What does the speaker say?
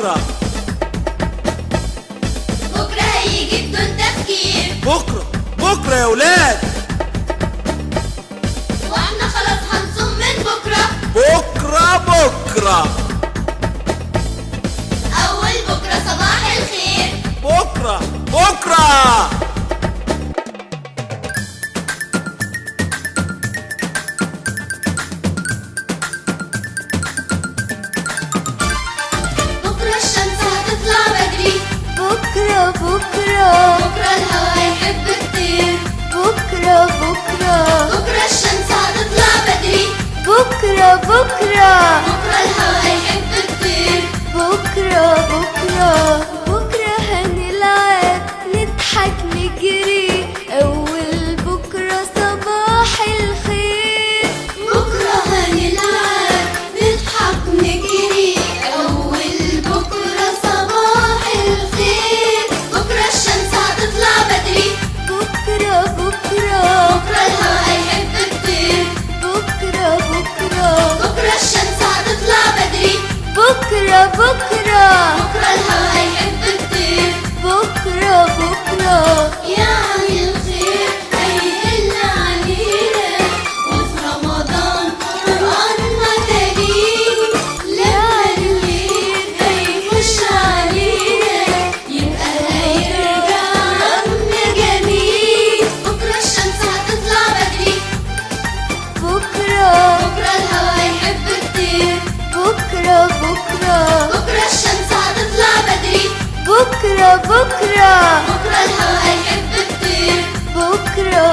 بكرة بكرة هيجي بدون تفكير. بكرة يا ولاد. واحنا خلاص هنصوم من بكرة. بكرة أول بكرة صباح الخير. بكرة بكرة الشمس هتطلع بدري. بكرة بكرة الهوا هيحب يطير. بكرة الشمس هتطلع بدري. بكرة بكرة الهوا هيحب يطير. بكرة هنلعب نضحك نجري أول بكرة صباح الخير. بكرة هنلعب نضحك نجري أول بكرة صباح الخير. بكرة الشمس هتطلع بدري. بكرة الهوا هيحب يطير. بكرة الشمس هتطلع بدري. بكرة الهوا هيحب يطير. يعني الخير هيهل علينا وفي رمضان قرآننا كريم. لما الخير هيخش علينا يبقى هيرجع عم جميل. بكرة الشمس هتطلع بدري. بكرة الهوا هيحب يطير. بكرة الشمس هتطلع بدري. بكرة الهوا هيحب يطير. بكرة